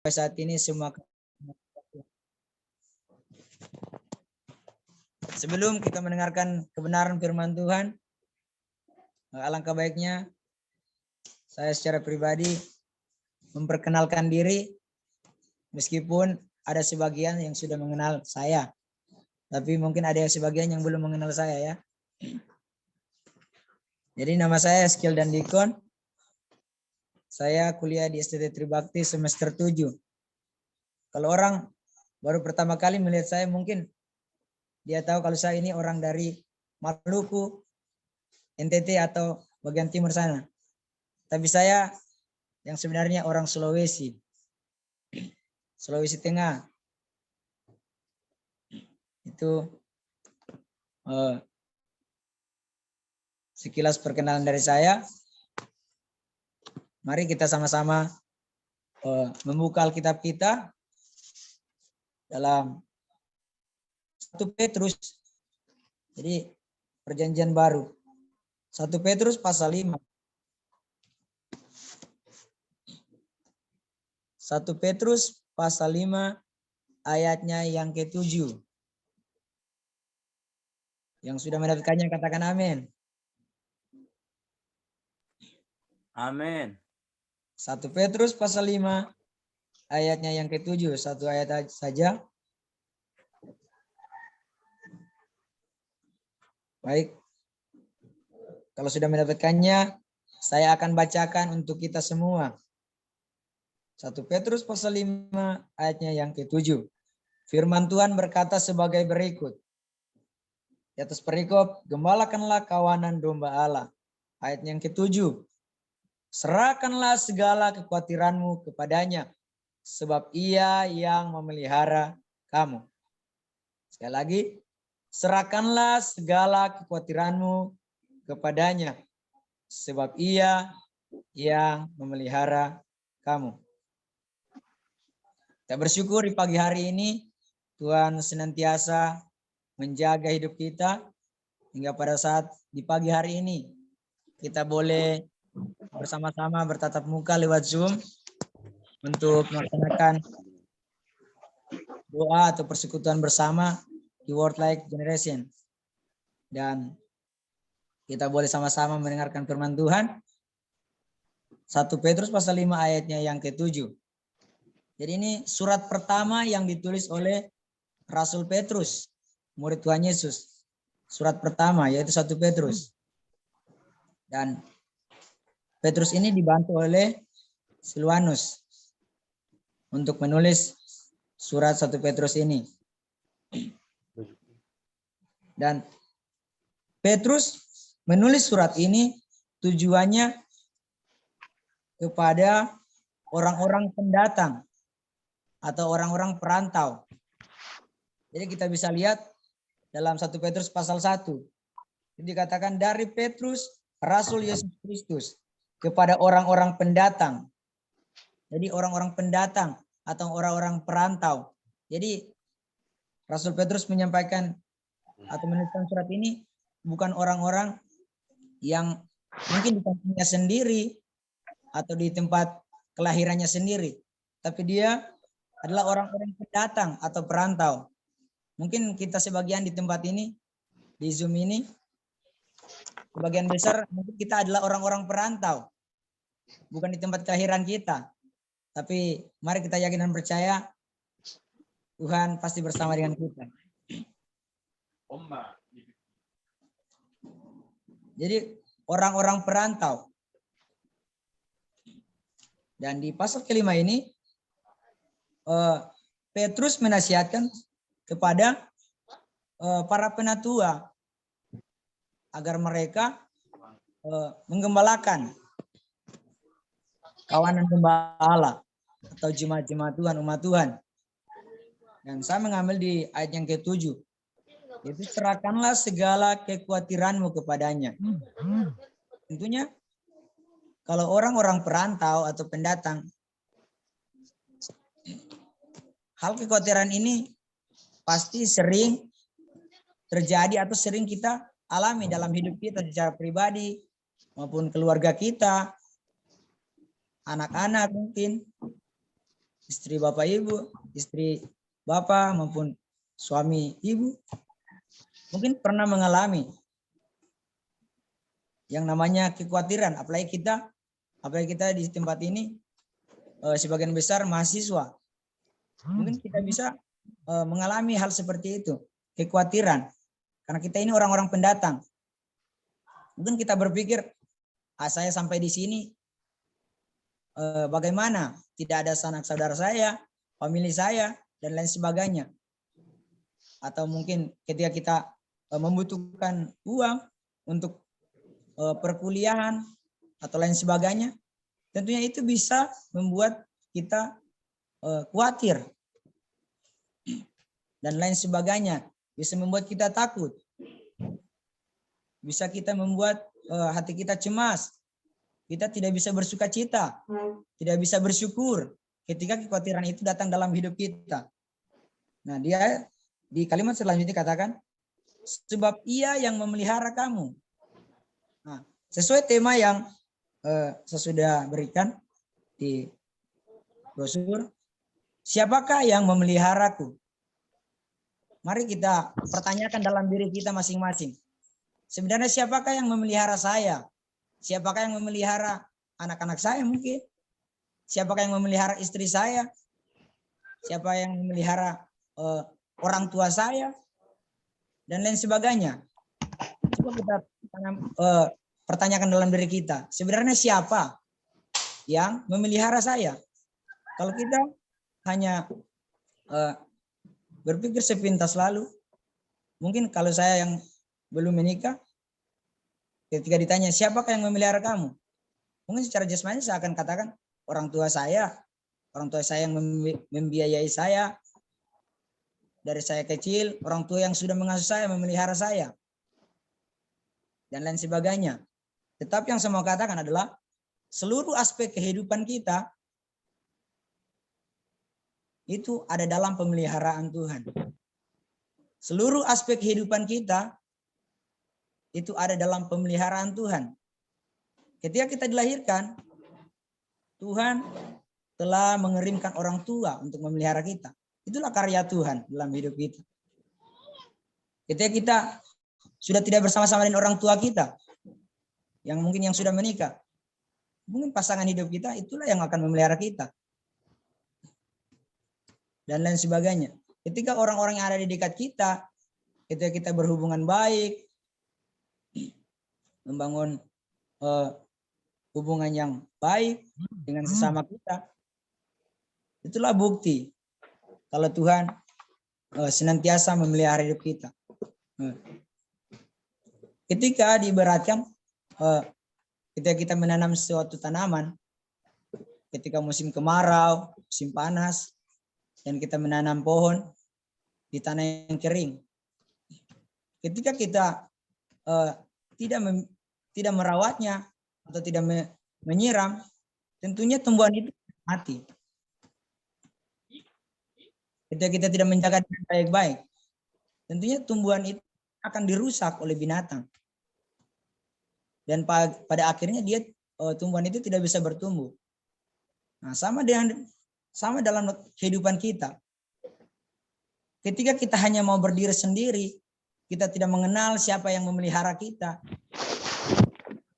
saat ini semua. Sebelum kita mendengarkan kebenaran firman Tuhan, alangkah baiknya saya secara pribadi memperkenalkan diri, meskipun ada sebagian yang sudah mengenal saya, tapi mungkin ada sebagian yang belum mengenal saya ya. Jadi nama saya Eskil dan Dikon. Saya kuliah di STT Tribakti semester 7. Kalau orang baru pertama kali melihat saya, mungkin dia tahu kalau saya ini orang dari Maluku, NTT atau bagian timur sana. Tapi saya yang sebenarnya orang Sulawesi Tengah. Itu sekilas perkenalan dari saya. Mari kita sama-sama membuka Alkitab kita dalam 1 Petrus. Jadi perjanjian baru. 1 Petrus pasal 5. 1 Petrus pasal 5 ayatnya yang ke-7. Yang sudah mendapatkannya katakan amin. Amin. 1 Petrus pasal 5 ayatnya yang ke-7. Satu ayat saja. Baik. Kalau sudah mendapatkannya, saya akan bacakan untuk kita semua. 1 Petrus pasal 5 ayatnya yang ke-7. Firman Tuhan berkata sebagai berikut. Di atas perikop, gembalakanlah kawanan domba Allah. Ayat yang ke-7. Serahkanlah segala kekhawatiranmu kepadanya, sebab ia yang memelihara kamu. Sekali lagi, serahkanlah segala kekhawatiranmu kepadanya, sebab ia yang memelihara kamu. Kita bersyukur di pagi hari ini, Tuhan senantiasa menjaga hidup kita, hingga pada saat di pagi hari ini, kita boleh bersama-sama bertatap muka lewat Zoom untuk melaksanakan doa atau persekutuan bersama di World Light Generation. Dan kita boleh sama-sama mendengarkan firman Tuhan. 1 Petrus pasal 5 ayatnya yang ke-7. Jadi ini surat pertama yang ditulis oleh Rasul Petrus, murid Tuhan Yesus. Surat pertama yaitu 1 Petrus. Dan Petrus ini dibantu oleh Silwanus untuk menulis surat 1 Petrus ini. Dan Petrus menulis surat ini tujuannya kepada orang-orang pendatang atau orang-orang perantau. Jadi kita bisa lihat dalam 1 Petrus pasal 1. Dikatakan dari Petrus, Rasul Yesus Kristus, kepada orang-orang pendatang. Jadi orang-orang pendatang atau orang-orang perantau. Jadi Rasul Petrus menyampaikan atau menuliskan surat ini bukan orang-orang yang mungkin di kampungnya sendiri atau di tempat kelahirannya sendiri. Tapi dia adalah orang-orang pendatang atau perantau. Mungkin kita sebagian di tempat ini, di Zoom ini, sebagian besar mungkin kita adalah orang-orang perantau. Bukan di tempat kelahiran kita. Tapi mari kita yakin dan percaya Tuhan pasti bersama dengan kita. Jadi orang-orang perantau. Dan di pasal kelima ini Petrus menasihatkan kepada para penatua agar mereka menggembalakan kawanan domba Allah atau jemaat-jemaat Tuhan, umat Tuhan. Dan saya mengambil di ayat yang ke-7. Itu serahkanlah segala kekhawatiranmu kepadanya. Tentunya kalau orang-orang perantau atau pendatang, hal kekhawatiran ini pasti sering terjadi atau sering kita alami dalam hidup kita secara pribadi maupun keluarga kita, anak-anak mungkin. istri bapak ibu, istri bapak maupun suami ibu, mungkin pernah mengalami yang namanya kekhawatiran, apalagi kita di tempat ini sebagian besar mahasiswa. Mungkin kita bisa mengalami hal seperti itu, kekhawatiran. Karena kita ini orang-orang pendatang. Mungkin kita berpikir, saya sampai di sini, bagaimana? Tidak ada sanak saudara saya, famili saya, dan lain sebagainya. Atau mungkin ketika kita membutuhkan uang untuk perkuliahan atau lain sebagainya, tentunya itu bisa membuat kita khawatir dan lain sebagainya, bisa membuat kita takut, bisa kita membuat hati kita cemas, kita tidak bisa bersuka cita, tidak bisa bersyukur ketika kekhawatiran itu datang dalam hidup kita. Nah, dia di kalimat selanjutnya katakan, sebab Ia yang memelihara kamu. Nah, sesuai tema yang saya sudah berikan di brosur, siapakah yang memeliharaku? Mari kita pertanyakan dalam diri kita masing-masing. Sebenarnya siapakah yang memelihara saya? Siapakah yang memelihara anak-anak saya mungkin? Siapakah yang memelihara istri saya? Siapa yang memelihara orang tua saya? Dan lain sebagainya. Coba kita pertanyakan dalam diri kita. Sebenarnya siapa yang memelihara saya? Kalau kita hanya berpikir sepintas lalu, mungkin kalau saya yang belum menikah, ketika ditanya siapakah yang memelihara kamu, mungkin secara jasmani saya akan katakan orang tua saya yang membiayai saya dari saya kecil, orang tua yang sudah mengasuh saya, memelihara saya, dan lain sebagainya. Tetapi yang saya mau katakan adalah seluruh aspek kehidupan kita itu ada dalam pemeliharaan Tuhan. Seluruh aspek kehidupan kita itu ada dalam pemeliharaan Tuhan. Ketika kita dilahirkan, Tuhan telah mengirimkan orang tua untuk memelihara kita. Itulah karya Tuhan dalam hidup kita. Ketika kita sudah tidak bersama-sama dengan orang tua kita, yang mungkin yang sudah menikah, mungkin pasangan hidup kita itulah yang akan memelihara kita. Dan lain sebagainya. Ketika orang-orang yang ada di dekat kita, ketika kita berhubungan baik, membangun hubungan yang baik dengan sesama kita, itulah bukti kalau Tuhan senantiasa memelihara hidup kita. Ketika diibaratkan, ketika kita menanam suatu tanaman, ketika musim kemarau, musim panas, dan kita menanam pohon di tanah yang kering. Ketika kita tidak merawatnya atau tidak menyiram, tentunya tumbuhan itu mati. Ketika kita tidak menjaga dengan baik-baik, tentunya tumbuhan itu akan dirusak oleh binatang. Dan pada akhirnya tumbuhan itu tidak bisa bertumbuh. Nah, sama dalam kehidupan kita. Ketika kita hanya mau berdiri sendiri, kita tidak mengenal siapa yang memelihara kita,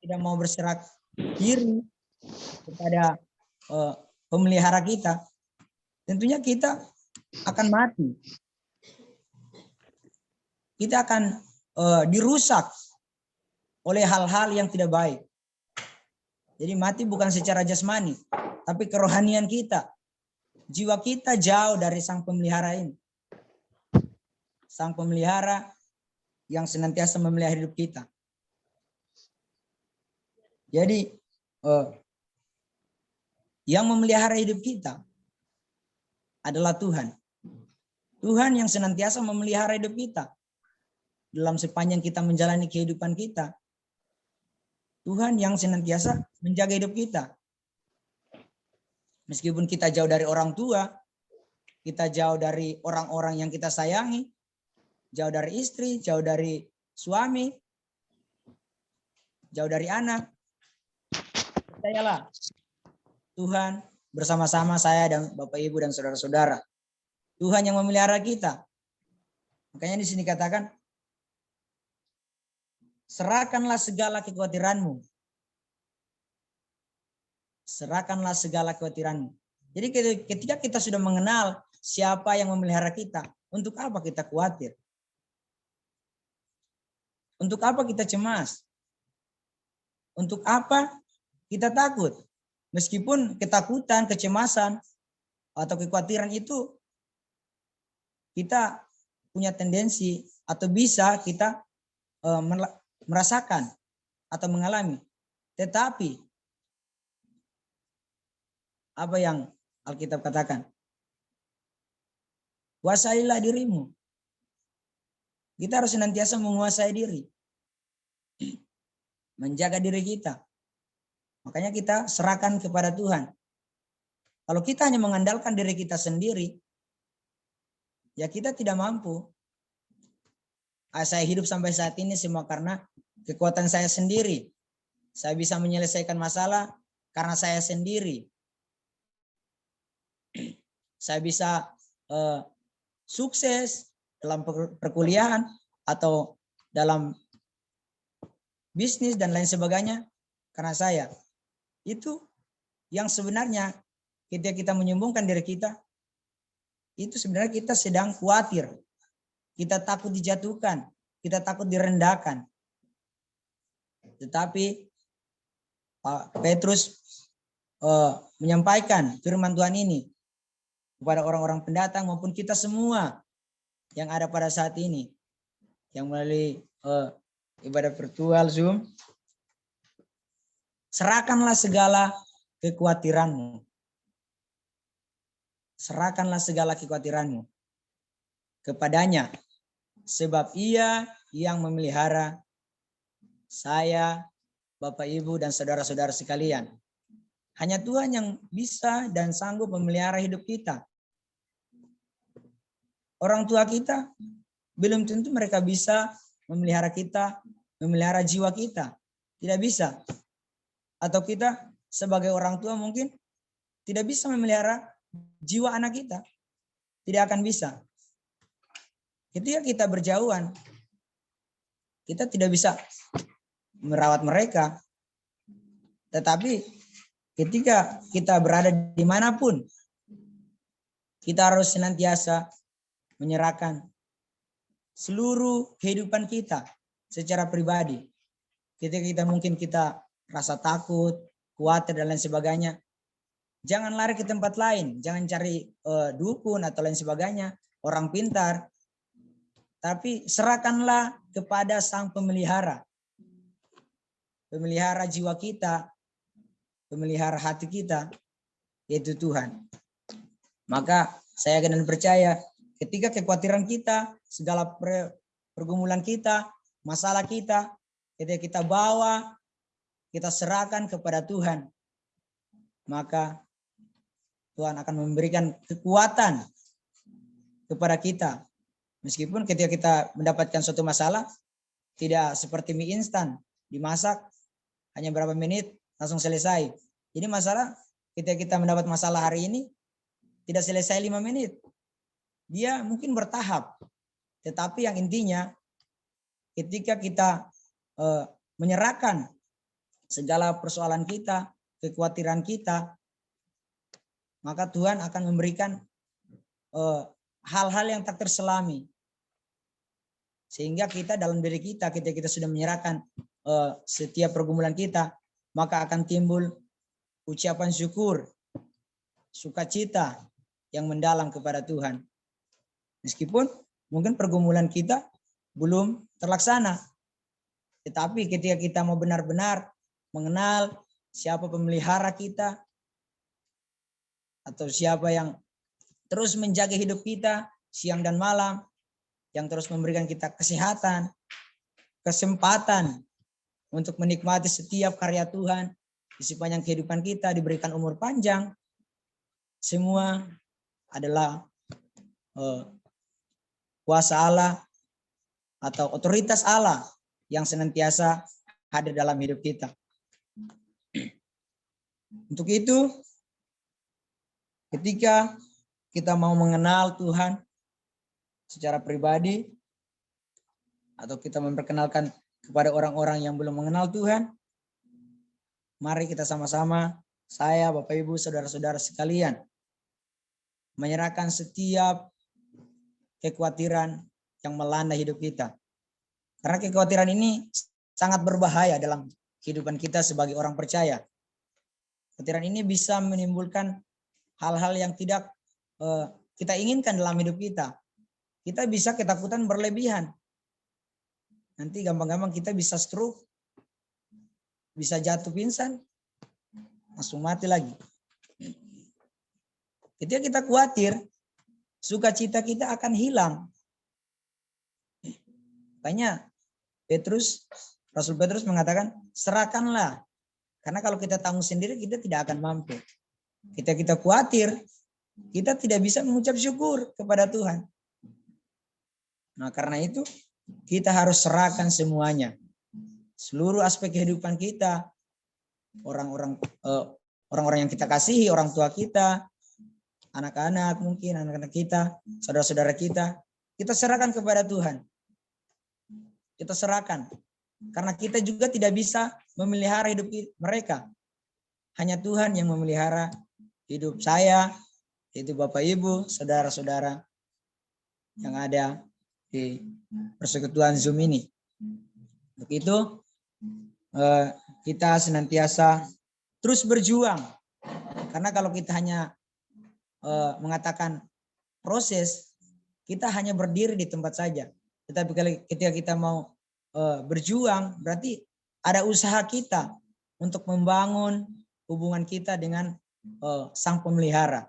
tidak mau berserah diri kepada pemelihara kita, tentunya kita akan mati. Kita akan dirusak oleh hal-hal yang tidak baik. Jadi mati bukan secara jasmani, tapi kerohanian kita. Jiwa kita jauh dari sang pemelihara ini. Sang pemelihara yang senantiasa memelihara hidup kita. Jadi yang memelihara hidup kita adalah Tuhan. Tuhan yang senantiasa memelihara hidup kita. Dalam sepanjang kita menjalani kehidupan kita. Tuhan yang senantiasa menjaga hidup kita. Meskipun kita jauh dari orang tua, kita jauh dari orang-orang yang kita sayangi, jauh dari istri, jauh dari suami, jauh dari anak, percayalah, Tuhan bersama-sama saya dan Bapak Ibu dan saudara-saudara. Tuhan yang memelihara kita. Makanya di sini katakan, serahkanlah segala kekhawatiranmu. Serahkanlah segala kekhawatiranmu. Jadi ketika kita sudah mengenal siapa yang memelihara kita, untuk apa kita khawatir? Untuk apa kita cemas? Untuk apa kita takut? Meskipun ketakutan, kecemasan, atau kekhawatiran itu kita punya tendensi atau bisa kita merasakan atau mengalami. Tetapi apa yang Alkitab katakan? Kuasailah dirimu. Kita harus senantiasa menguasai diri. Menjaga diri kita. Makanya kita serahkan kepada Tuhan. Kalau kita hanya mengandalkan diri kita sendiri, ya kita tidak mampu. Saya hidup sampai saat ini semua karena kekuatan saya sendiri. Saya bisa menyelesaikan masalah karena saya sendiri. Saya bisa sukses dalam perkuliahan atau dalam bisnis dan lain sebagainya karena saya. Itu yang sebenarnya ketika kita menyombongkan diri kita, itu sebenarnya kita sedang khawatir. Kita takut dijatuhkan, kita takut direndahkan. Tetapi Pak Petrus menyampaikan firman Tuhan ini kepada orang-orang pendatang maupun kita semua yang ada pada saat ini, yang melalui ibadah virtual Zoom. Serahkanlah segala kekhawatiranmu. Serahkanlah segala kekhawatiranmu kepadanya, sebab Ia yang memelihara saya, Bapak, Ibu, dan saudara-saudara sekalian. Hanya Tuhan yang bisa dan sanggup memelihara hidup kita. Orang tua kita belum tentu mereka bisa memelihara kita, memelihara jiwa kita. Tidak bisa. Atau kita sebagai orang tua mungkin tidak bisa memelihara jiwa anak kita. Tidak akan bisa. Ketika kita berjauhan, kita tidak bisa merawat mereka. Tetapi ketika kita berada dimanapun, kita harus senantiasa menyerahkan seluruh kehidupan kita secara pribadi. Ketika kita mungkin kita rasa takut, khawatir dan lain sebagainya, jangan lari ke tempat lain, jangan cari dukun atau lain sebagainya, orang pintar. Tapi serahkanlah kepada Sang Pemelihara. Pemelihara jiwa kita, pemelihara hati kita, yaitu Tuhan. Maka saya akan percaya ketika kekhawatiran kita, segala pergumulan kita, masalah kita, ketika kita bawa, kita serahkan kepada Tuhan, maka Tuhan akan memberikan kekuatan kepada kita. Meskipun ketika kita mendapatkan suatu masalah, tidak seperti mie instan, dimasak hanya berapa menit langsung selesai. Jadi masalah ketika kita mendapat masalah hari ini, tidak selesai 5 menit. Dia mungkin bertahap. Tetapi yang intinya ketika kita menyerahkan segala persoalan kita, kekhawatiran kita, maka Tuhan akan memberikan hal-hal yang tak terselami. Sehingga kita dalam diri kita, ketika kita sudah menyerahkan setiap pergumulan kita, maka akan timbul ucapan syukur, sukacita yang mendalam kepada Tuhan. Meskipun mungkin pergumulan kita belum terlaksana. Tetapi ketika kita mau benar-benar mengenal siapa pemelihara kita, atau siapa yang terus menjaga hidup kita siang dan malam, yang terus memberikan kita kesehatan, kesempatan untuk menikmati setiap karya Tuhan di sepanjang kehidupan kita, diberikan umur panjang, semua adalah kuasa Allah atau otoritas Allah yang senantiasa hadir dalam hidup kita. Untuk itu, ketika kita mau mengenal Tuhan secara pribadi, atau kita memperkenalkan kepada orang-orang yang belum mengenal Tuhan, mari kita sama-sama, saya, Bapak Ibu, saudara-saudara sekalian, menyerahkan setiap kekhawatiran yang melanda hidup kita. Karena kekhawatiran ini sangat berbahaya dalam kehidupan kita sebagai orang percaya. Kekhawatiran ini bisa menimbulkan hal-hal yang tidak kita inginkan dalam hidup kita. Kita bisa ketakutan berlebihan. Nanti gampang-gampang kita bisa stroke, bisa jatuh pingsan, langsung mati lagi. Ketika kita khawatir, sukacita kita akan hilang. Makanya Rasul Petrus mengatakan, serahkanlah. Karena kalau kita tanggung sendiri, kita tidak akan mampu. Ketika kita khawatir, kita tidak bisa mengucap syukur kepada Tuhan. Nah, karena itu kita harus serahkan semuanya. Seluruh aspek kehidupan kita, orang-orang yang kita kasihi, orang tua kita, anak-anak mungkin, anak-anak kita, saudara-saudara kita serahkan kepada Tuhan. Kita serahkan. Karena kita juga tidak bisa memelihara hidup mereka. Hanya Tuhan yang memelihara hidup saya, yaitu Bapak Ibu, saudara-saudara yang ada di persekutuan Zoom ini. Untuk itu, kita senantiasa terus berjuang. Karena kalau kita hanya mengatakan proses, kita hanya berdiri di tempat saja. Tetapi ketika kita mau berjuang, berarti ada usaha kita untuk membangun hubungan kita dengan Sang Pemelihara,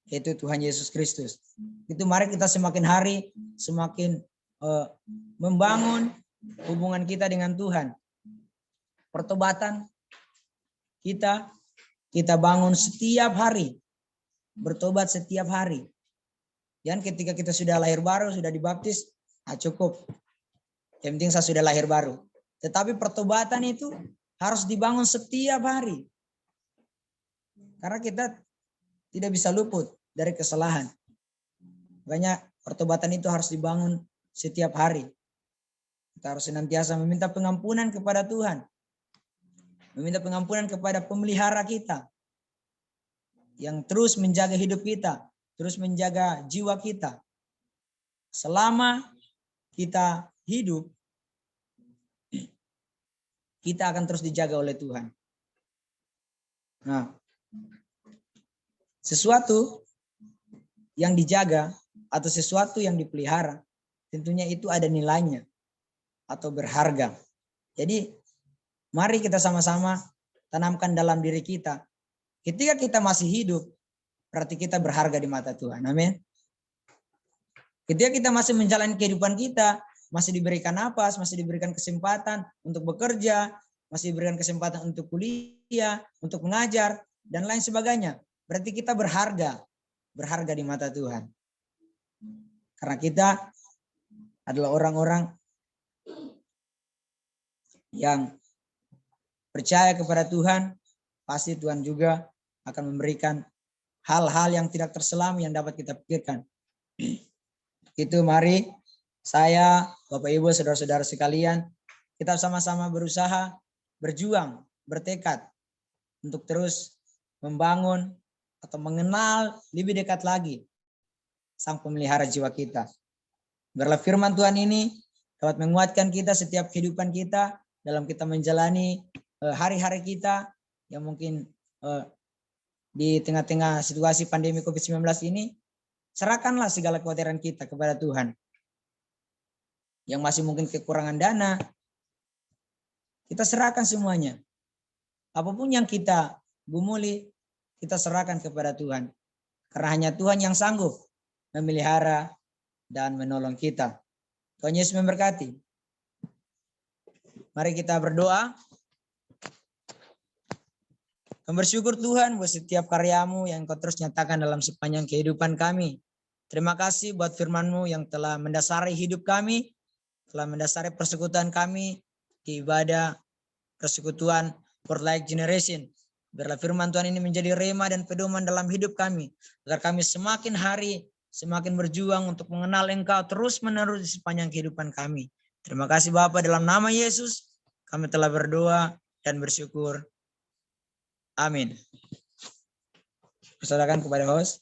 yaitu Tuhan Yesus Kristus. Itu mari kita semakin hari semakin membangun hubungan kita dengan Tuhan. Pertobatan kita bangun setiap hari, bertobat setiap hari. Dan ketika kita sudah lahir baru, sudah dibaptis, cukup. Yang penting saya sudah lahir baru. Tetapi pertobatan itu harus dibangun setiap hari. Karena kita tidak bisa luput dari kesalahan. Makanya pertobatan itu harus dibangun setiap hari. Kita harus senantiasa meminta pengampunan kepada Tuhan. Meminta pengampunan kepada pemelihara kita. Yang terus menjaga hidup kita. Terus menjaga jiwa kita. Selama kita hidup, kita akan terus dijaga oleh Tuhan. Nah, sesuatu yang dijaga atau sesuatu yang dipelihara, tentunya itu ada nilainya atau berharga. Jadi, mari kita sama-sama tanamkan dalam diri kita. Ketika kita masih hidup, berarti kita berharga di mata Tuhan. Amin. Ketika kita masih menjalani kehidupan kita, masih diberikan napas, masih diberikan kesempatan untuk bekerja, masih diberikan kesempatan untuk kuliah, untuk mengajar, dan lain sebagainya. Berarti kita berharga di mata Tuhan. Karena kita adalah orang-orang yang percaya kepada Tuhan, pasti Tuhan juga akan memberikan hal-hal yang tidak terselam yang dapat kita pikirkan. Itu mari saya, Bapak Ibu, saudara-saudara sekalian, kita sama-sama berusaha, berjuang, bertekad untuk terus membangun atau mengenal lebih dekat lagi Sang Pemelihara jiwa kita. Biarlah firman Tuhan ini dapat menguatkan kita setiap kehidupan kita dalam kita menjalani hari-hari kita yang mungkin di tengah-tengah situasi pandemi COVID-19 ini. Serahkanlah segala kekhawatiran kita kepada Tuhan. Yang masih mungkin kekurangan dana, kita serahkan semuanya. Apapun yang kita gumuli, kita serahkan kepada Tuhan. Karena hanya Tuhan yang sanggup memelihara dan menolong kita. Tuhan Yesus memberkati. Mari kita berdoa. Kami bersyukur Tuhan buat setiap karya-Mu yang Kau terus nyatakan dalam sepanjang kehidupan kami. Terima kasih buat firman-Mu yang telah mendasari hidup kami, telah mendasari persekutuan kami di ibadah persekutuan World Life Generation. Biarlah firman Tuhan ini menjadi rema dan pedoman dalam hidup kami. Agar kami semakin hari semakin berjuang untuk mengenal Engkau terus-menerus di sepanjang kehidupan kami. Terima kasih Bapa, dalam nama Yesus kami telah berdoa dan bersyukur. Amin. Persilakan kepada host.